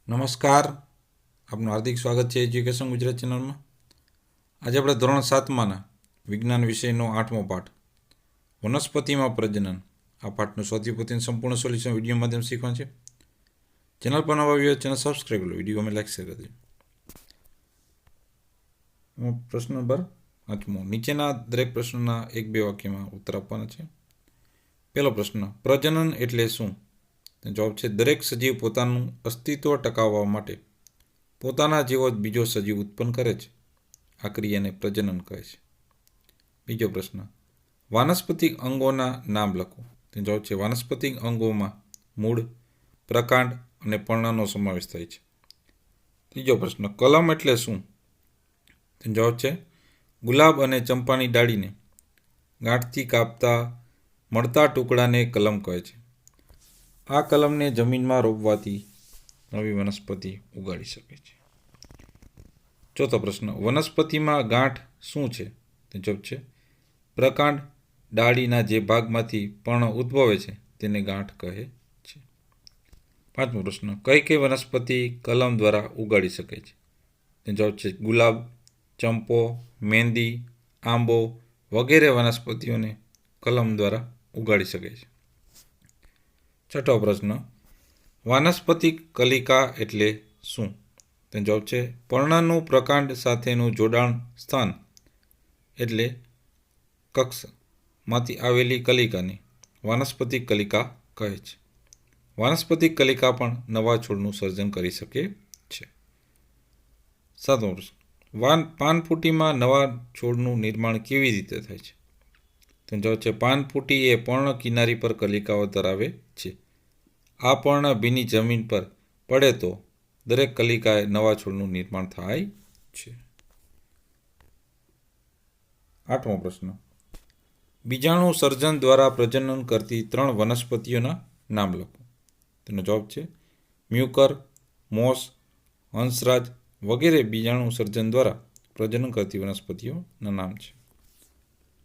નમસ્કાર, આપનું હાર્દિક સ્વાગત છે એજ્યુકેશન ગુજરાત ચેનલમાં. આજે આપણે ધોરણ 7માના વિજ્ઞાન વિષયનો 8મો પાઠ વનસ્પતિમાં પ્રજનન આ પાઠનું સૌથી પોતાનું સંપૂર્ણ સોલ્યુશન વિડીયો માધ્યમ શીખવાનું છે. ચેનલ પર નવા વિડીયો ચેનલ સબસ્ક્રાઈબ કરો, વિડીયો અમે લાઈક શેર કરી દો. પ્રશ્ન નંબર 8મો. નીચેના દરેક પ્રશ્નોના 1-2 વાક્યમાં ઉત્તર આપવાના છે. પહેલો પ્રશ્ન, પ્રજનન એટલે શું? જવાબ છે દરેક સજીવ પોતાનું અસ્તિત્વ ટકાવવા માટે પોતાના જેવો જ બીજો સજીવ ઉત્પન્ન કરે છે. આ ક્રિયાને પ્રજનન કહે છે. બીજો પ્રશ્ન, વાનસ્પતિક અંગોના નામ લખો. જવાબ છે વાનસ્પતિક અંગોમાં મૂળ, પ્રકાંડ અને પર્ણનો સમાવેશ થાય છે. ત્રીજો પ્રશ્ન, કલમ એટલે શું? જવાબ છે ગુલાબ અને ચંપાની ડાળીને ગાંઠથી કાપતા મળતા ટુકડાને કલમ કહે છે. આ કલમને જમીનમાં રોપવાથી નવી વનસ્પતિ ઉગાડી શકે છે. ચોથો પ્રશ્ન, વનસ્પતિમાં ગાંઠ શું છે? જવાબ છે પ્રકાંડ. ડાળીના જે ભાગમાંથી પર્ણ ઉદ્ભવે છે તેને ગાંઠ કહે છે. પાંચમો પ્રશ્ન, કઈ કઈ વનસ્પતિ કલમ દ્વારા ઉગાડી શકે છે? જવાબ છે ગુલાબ, ચંપો, મહેંદી, આંબો વગેરે વનસ્પતિઓને કલમ દ્વારા ઉગાડી શકે છે. છઠ્ઠો પ્રશ્ન, વાનસ્પતિક કલિકા એટલે શું? જવાબ છે પર્ણનું પ્રકાંડ સાથેનું જોડાણ સ્થાન એટલે કક્ષમાંથી આવેલી કલિકાને વાનસ્પતિક કલિકા કહે છે. વાનસ્પતિક કલિકા પણ નવા છોડનું સર્જન કરી શકે છે. સાતમો પ્રશ્ન, પાનફૂટીમાં નવા છોડનું નિર્માણ કેવી રીતે થાય છે? જવાબ છે પાનફૂટી એ પર્ણ કિનારી પર કલિકાઓ ધરાવે છે. આ પર્ણ ભીની જમીન પર પડે તો દરેક કલિકાએ નવા છોડનું નિર્માણ થાય છે. આઠમો પ્રશ્ન, બીજાણુ સર્જન દ્વારા પ્રજનન કરતી 3 વનસ્પતિઓના નામ લખો. તેનો જવાબ છે મ્યુકર, મોસ, હંસરાજ વગેરે બીજાણુ સર્જન દ્વારા પ્રજનન કરતી વનસ્પતિઓના નામ છે.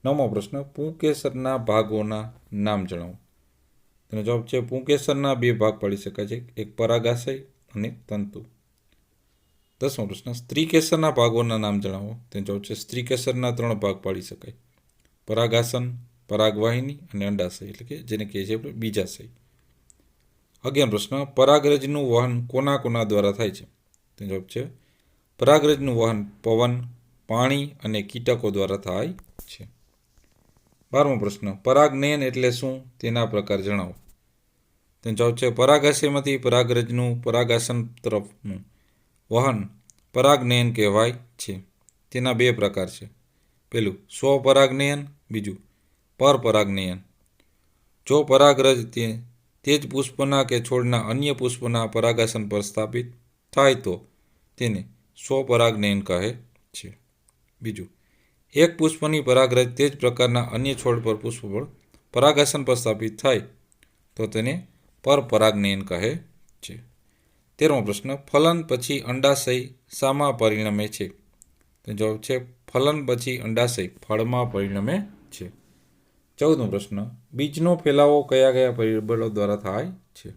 નવમો પ્રશ્ન, પુંકેસરના ભાગોના નામ જણાવો. તેનો જવાબ છે પુંકેસરના 2 ભાગ પાડી શકાય છે, એક પરાગાશય અને તંતુ. 10મો પ્રશ્ન, સ્ત્રીકેસરના ભાગોના નામ જણાવો. તેનો જવાબ છે સ્ત્રીકેસરના 3 ભાગ પાડી શકાય, પરાગાસન, પરાગવાહિની અને અંડાશય, એટલે કે જેને કહીએ છીએ આપણે બીજાશય. 11મો પ્રશ્ન, પરાગરજનું વહન કોના કોના દ્વારા થાય છે? તેનો જવાબ છે પરાગરજનું વહન પવન, પાણી અને કીટકો દ્વારા થાય છે. 12મો પ્રશ્ન, પરાગનયન એટલે શું? તેના પ્રકાર જણાવો. તેનો જવાબ છે પરાગાશયમાંથી પરાગરજનું પરાગાસન તરફનું વહન પરાગનયન કહેવાય છે. તેના 2 પ્રકાર છે. પહેલું સ્વપરાગનયન, બીજું પરપરાગનયન. જો પરાગરજ તે જ પુષ્પના કે છોડના અન્ય પુષ્પના પરાગાસન પર સ્થાપિત થાય તો તેને સ્વપરાગનયન કહે છે. બીજું, એક પુષ્પની પરાગરજ તે જ પ્રકારના અન્ય છોડ પર પુષ્પ પર પરાગાસન પર સ્થાપિત થાય તો તેને પરપરાગનયન કહે છે. 13મો પ્રશ્ન, ફલન પછી અંડાશય શામાં પરિણમે છે? તો જવાબ છે ફલન પછી અંડાશય ફળમાં પરિણમે છે. 14મો પ્રશ્ન, બીજનો ફેલાવો કયા કયા પરિબળો દ્વારા થાય છે?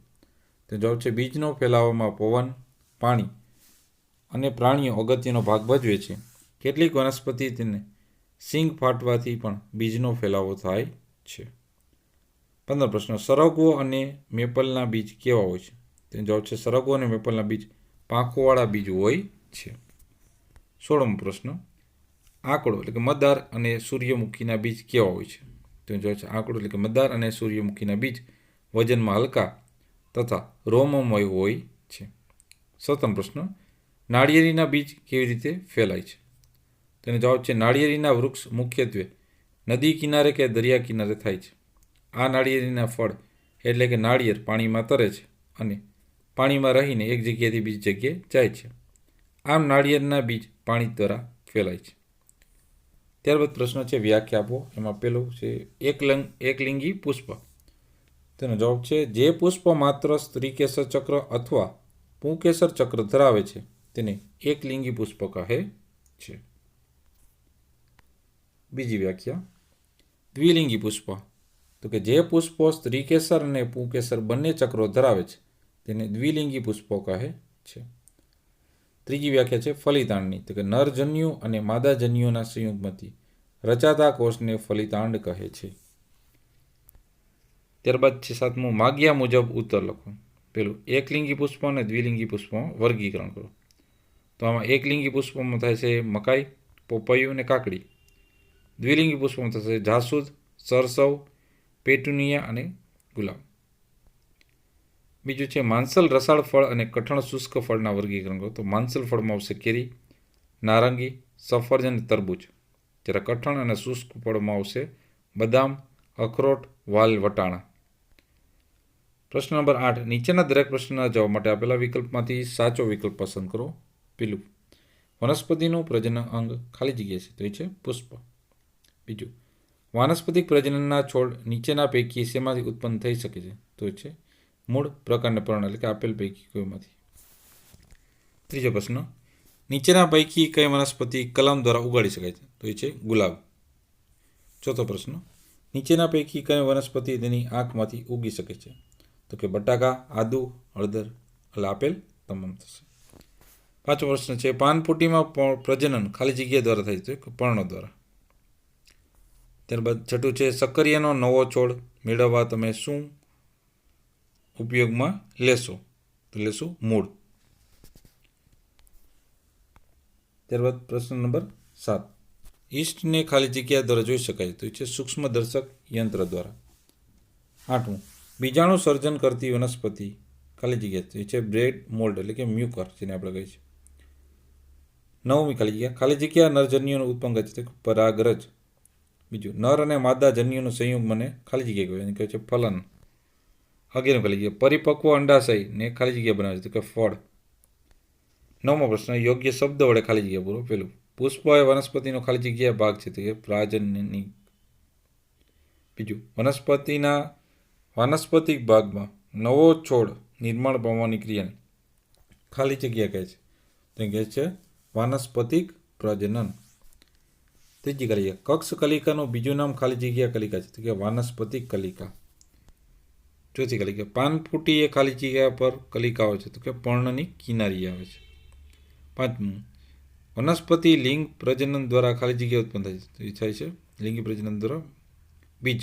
તો જવાબ છે બીજનો ફેલાવામાં પવન, પાણી અને પ્રાણીઓ અગત્યનો ભાગ ભજવે છે. કેટલીક વનસ્પતિ તેને સિંગ ફાટવાથી પણ બીજનો ફેલાવો થાય છે. 15 પ્રશ્ન, સરગવો અને મેપલના બીજ કેવા હોય છે? તેનો જવાબ છે સરગવો અને મેપલના બીજ પાંખોવાળા બીજ હોય છે. 16મો પ્રશ્ન, આંકડો એટલે કે મદાર અને સૂર્યમુખીના બીજ કેવા હોય છે? તેનો જવાબ છે આંકડો એટલે કે મદાર અને સૂર્યમુખીના બીજ વજનમાં હલકા તથા રોમમય હોય છે. 17મો પ્રશ્ન, નાળિયેરીના બીજ કેવી રીતે ફેલાય છે? તેનો જવાબ છે નાળિયેરીના વૃક્ષ મુખ્યત્વે નદી કિનારે કે દરિયા કિનારે થાય છે. આ નાળિયેરીના ફળ એટલે કે નાળિયેર પાણીમાં તરે છે અને પાણીમાં રહીને એક જગ્યાએથી બીજી જગ્યાએ જાય છે. આમ નાળિયેરના બીજ પાણી દ્વારા ફેલાય છે. ત્યારબાદ પ્રશ્ન છે વ્યાખ્યા આપો. એમાં પેલું છે એકલિંગી પુષ્પ. તેનો જવાબ છે જે પુષ્પ માત્ર સ્ત્રીકેસર ચક્ર અથવા પુંકેસર ચક્ર ધરાવે છે તેને એકલિંગી પુષ્પ કહે છે. બીજી વ્યાખ્યા, દ્વિલિંગી પુષ્પ તો કે જે પુષ્પો સ્ત્રીકેસર અને પુંકેસર બંને ચક્રો ધરાવે છે તેને દ્વિલિંગી પુષ્પો કહે છે. ત્રીજી વ્યાખ્યા છે ફલિતાંડની, તો કે નરજન્યુ અને માદાજન્યુના સંયોગમાંથી રચાતા કોષને ફલિતાંડ કહે છે. ત્યારબાદ છે સાતમું, માગ્યા મુજબ ઉત્તર લખો. પેલું, એકલિંગી પુષ્પ અને દ્વિલિંગી પુષ્પમાં વર્ગીકરણ કરો. તો આમાં એકલિંગી પુષ્પમાં થાય છે મકાઈ, પોપૈયું અને કાકડી. દ્વિલિંગી પુષ્પમાં થશે જાસૂદ, સરસવ, પેટુનિયા અને ગુલાબ. બીજું છે માંસલ રસાળ ફળ અને કઠણ શુષ્ક ફળના વર્ગીકરણ કરો. તો માંસલ ફળમાં આવશે કેરી, નારંગી, સફરજન અને તરબૂચ. જ્યારે કઠણ અને શુષ્ક ફળમાં આવશે બદામ, અખરોટ, વાલ, વટાણા. પ્રશ્ન નંબર 8, નીચેના દરેક પ્રશ્નના જવાબ માટે આપેલા વિકલ્પમાંથી સાચો વિકલ્પ પસંદ કરો. પેલું, વનસ્પતિનું પ્રજનન અંગ ખાલી જગ્યા છે, તો એ છે પુષ્પ. બીજું, વાનસ્પતિક પ્રજનનના છોડ નીચેના પૈકી શેમાંથી ઉત્પન્ન થઈ શકે છે, તો એ છે મૂળ, પ્રકાંડ, પર્ણ, એટલે કે આપેલ પૈકી કોઈમાંથી. ત્રીજો પ્રશ્ન, નીચેના પૈકી કઈ વનસ્પતિ કલમ દ્વારા ઉગાડી શકાય છે, તો એ છે ગુલાબ. ચોથો પ્રશ્ન, નીચેના પૈકી કઈ વનસ્પતિ તેની આંખમાંથી ઉગી શકે છે, તો કે બટાકા, આદુ, હળદર, એટલે આપેલ તમામ થશે. પાંચમો પ્રશ્ન છે પાનફૂટીમાં પ્રજનન ખાલી જગ્યા દ્વારા થાય છે, પર્ણ દ્વારા. ત્યારબાદ છઠ્ઠું છે સક્કરિયાનો નવો છોડ મેળવવા તમે શું ઉપયોગમાં લેશો, તો લેશું મૂળ. ત્યારબાદ પ્રશ્ન નંબર 7, ઈસ્ટને ખાલી જગ્યા દ્વારા જોઈ શકાય, તો એ છે સૂક્ષ્મદર્શક યંત્ર દ્વારા. 8મું, બીજાણુ સર્જન કરતી વનસ્પતિ ખાલી જગ્યા, તો એ છે બ્રેડ મોલ્ડ, એટલે કે મ્યુકર જેને આપણે કહીએ છીએ. 9મી ખાલી જગ્યા નરજન્યુનું ઉત્પન્ન કરે છે, પરાગરજ. બીજું, નર અને માદા જન્યુનું સંયુગ મને ખાલી જગ્યા કહેવાય, એને કહે છે ફલન. 11મી ખાલી જગ્યા, પરિપક્વ અંડાશયને ખાલી જગ્યા બનાવે છે, તો કે ફળ. 9મો પ્રશ્ન, યોગ્ય શબ્દ વડે ખાલી જગ્યા પૂરો. પેલું, પુષ્પ એ વનસ્પતિનો ખાલી જગ્યા ભાગ છે, તો કે પ્રાજનની. બીજું, વનસ્પતિના વાનસ્પતિક ભાગમાં નવો છોડ નિર્માણ પામવાની ક્રિયાને ખાલી જગ્યા કહે છે, તો કહે છે વાનસ્પતિક પ્રજનન. ત્રીજી કલિકા, કક્ષ કલિકાનું બીજું નામ ખાલી જગ્યા કલિકા છે, તો કે વાનસ્પતિક કલિકા. ચોથી કલિકા, પાનફૂટી એ ખાલી જગ્યા પર કલિકાઓ છે, તો કે પર્ણની કિનારી આવે છે. 5મું, વનસ્પતિ લિંગ પ્રજનન દ્વારા ખાલી જગ્યા ઉત્પન્ન થાય છે, તો એ થાય છે લિંગી પ્રજનન દ્વારા બીજ.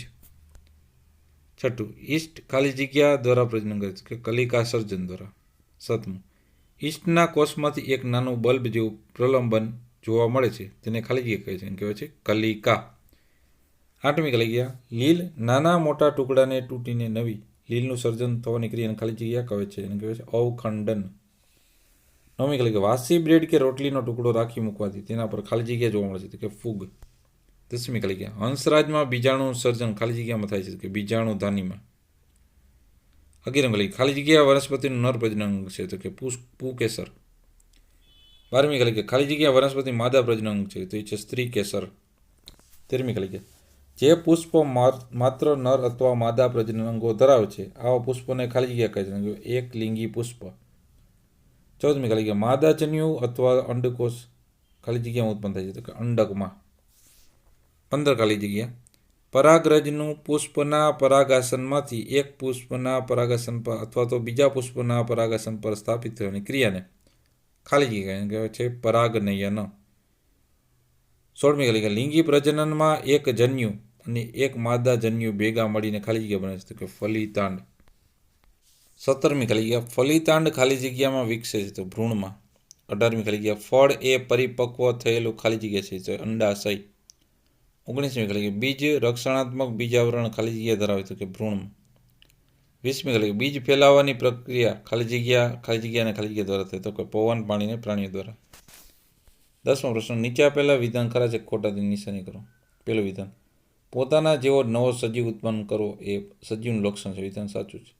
6ઠું, ઈસ્ટ ખાલી જગ્યા દ્વારા પ્રજનન કરે છે, કે કલિકા સર્જન દ્વારા. 7મું, ઈસ્ટના કોષમાંથી એક નાનું બલ્બ જેવું પ્રલંબન જોવા મળે છે, તેને ખાલી જગ્યા કહે છે, એને કહેવાય છે કલિકા. 8મી કલિકા, લીલ નાના મોટા ટુકડાને તૂટીને નવી લીલનું સર્જન થવાની ક્રિયાને ખાલી જગ્યા કહે છે, એને કહેવાય છે અવખંડન. 9મી કલિકા, વાસી બ્રેડ કે રોટલીનો ટુકડો રાખી મૂકવાથી તેના પર ખાલી જગ્યા જોવા મળે છે, તો કે ફૂગ. 10મી કલિકા, હંસરાજમાં બીજાણુ સર્જન ખાલી જગ્યામાં થાય છે, કે બીજાણુ ધાનીમાં. 11મી કલિકા, ખાલી જગ્યા વનસ્પતિનું નર પ્રજનન અંગ છે, તો કે પુકેસર. 12મી કલિકા, ખાલી જગ્યા વનસ્પતિ માદા પ્રજનન અંગ છે, તો એ છે સ્ત્રી કેસર. 13મી કલિકા, જે પુષ્પ માત્ર નર અથવા માદા પ્રજનન અંગો ધરાવે છે આવા પુષ્પને ખાલી જગ્યા કહે છે, એક લિંગી પુષ્પ. 14મી કલિકા, માદાજન્યુ અથવા અંડકોષ ખાલી જગ્યામાં ઉત્પન્ન થાય છે, તો કે અંડકમાં. 15 ખાલી જગ્યા, પરાગરજનું પુષ્પના પરાગાસનમાંથી એક પુષ્પના પરાગાસન પર અથવા તો બીજા પુષ્પના પરાગાસન પર સ્થાપિત થવાની ક્રિયાને ખાલી જગ્યા કહેવાય છે પરાગનયન. 16મી કલિકા, લિંગી પ્રજનનમાં એક જન્યુ અને એક માદા જન્યુ ભેગા મળીને ખાલી જગ્યા બને છે, તો કે ફલિતાંડ. 17મી કલિકા, ફલિતાંડ ખાલી જગ્યામાં વિકસે છે, તો ભ્રૂણમાં. 18મી કલિકા, ફળ એ પરિપક્વ થયેલું ખાલી જગ્યા છે, તો અંડાશય. 19મી કલિકા, બીજ રક્ષણાત્મક બીજાવરણ ખાલી જગ્યા ધરાવે છે, કે ભ્રૂણમાં. 20મી કલિકા, બીજ ફેલાવવાની પ્રક્રિયા ખાલી જગ્યા દ્વારા થાય, તો કે પવન, પાણી અને પ્રાણીઓ દ્વારા. 10મો પ્રશ્ન, નીચે આપેલા વિધાન ખરા છે ખોટા તેની નિશાની કરો. પહેલું વિધાન, પોતાના જેવો નવો સજીવ ઉત્પન્ન કરવો એ સજીવનું લક્ષણ છે, વિધાન સાચું છે.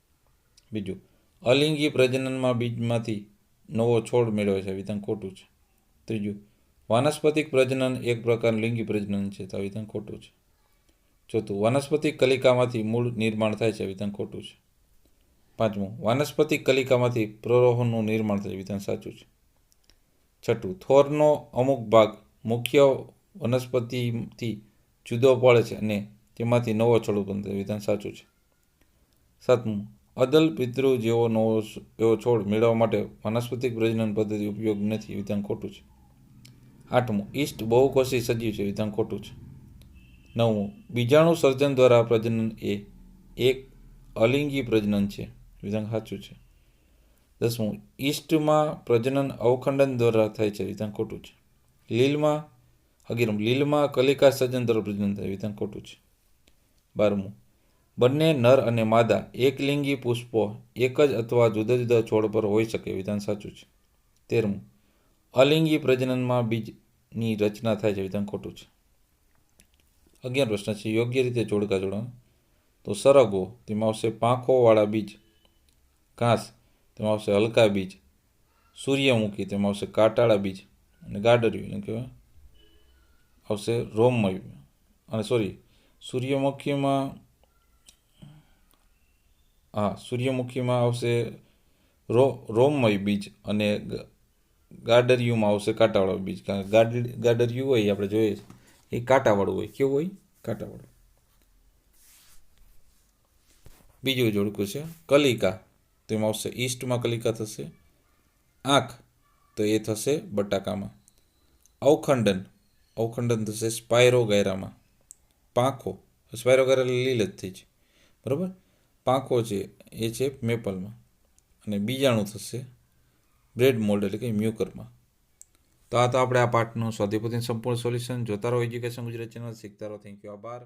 બીજું, અલિંગી પ્રજનનમાં બીજમાંથી નવો છોડ મેળવે છે, વિધાન ખોટું છે. ત્રીજું, વાનસ્પતિક પ્રજનન એક પ્રકારનું લિંગી પ્રજનન છે, તો આ વિધાન ખોટું છે. ચોથું, વાનસ્પતિક કલિકામાંથી મૂળ નિર્માણ થાય છે, વિધાન ખોટું છે. 5મું, વાનસ્પતિક કલિકામાંથી પ્રરોહનનું નિર્માણ થાય છે, વિધાન સાચું છે. 6ઠું, થોરનો અમુક ભાગ મુખ્ય વનસ્પતિથી જુદો પડે છે અને તેમાંથી નવો છોડ ઉત્પન્ન થાય, વિધાન સાચું છે. 7મું, અદલ પિતૃ જેવો નવો એવો છોડ મેળવવા માટે વાનસ્પતિક પ્રજનન પદ્ધતિ ઉપયોગ નથી, વિધાન ખોટું છે. 8મું, ઈસ્ટ બહુકોષી સજીવ છે, વિધાન ખોટું છે. 9મું, બીજાણુ સર્જન દ્વારા પ્રજનન એ એક અલિંગી પ્રજનન છે, વિધાન સાચું છે. 10મું, ઈસ્ટમાં પ્રજનન અવખંડન દ્વારા થાય છે, વિધાન ખોટું છે. 11મું, લીલમાં કલિકા સર્જન દ્વારા પ્રજનન થાય, વિધાન ખોટું છે. 12મું, બંને નર અને માદા એકલિંગી પુષ્પો એક જ અથવા જુદા જુદા છોડ પર હોઈ શકે, વિધાન સાચું છે. 13મું, અલિંગી પ્રજનનમાં બીજની રચના થાય છે, વિધાન ખોટું છે. 11 પ્રશ્ન છે, યોગ્ય રીતે જોડકા જોડવા. તો સરગવો, તેમાં આવશે પાંખોવાળા બીજ. ઘાસ, તેમાં આવશે હલકા બીજ. સૂર્યમુખી, તેમાં આવશે કાંટાળા બીજ. અને ગાડરિયું એટલે કે આવશે રોમમય. અને સૂર્યમુખીમાં આવશે રોમમય બીજ અને ગાડરિયુંમાં આવશે કાંટાવાળા બીજ. કારણ કે ગાડરિયું હોય આપણે જોઈએ એ કાંટાવાળું હોય. કેવું હોય? કાંટાવાળું. બીજું જોડકું છે કલિકા, તેમાં આવશે ઈસ્ટમાં કલિકા થશે. આંખ, તો એ થશે બટાકામાં. અવખંડન થશે સ્પાયરોગાયરામાં. પાંખો, સ્પાયરોગાયરા લીલ જ થઈ છે, બરાબર. પાંખો છે એ છે મેપલમાં. અને બીજાણું થશે બ્રેડ મોલ્ડ એટલે કે મ્યુકરમાં. તો આપણે આ પાઠનું સ્વાધ્યાય પોથીનું સંપૂર્ણ સોલ્યુશન જોતા રહો. એજ્યુકેશન ગુજરાત ચેનલ શીખતા રહો. Thank you. આભાર.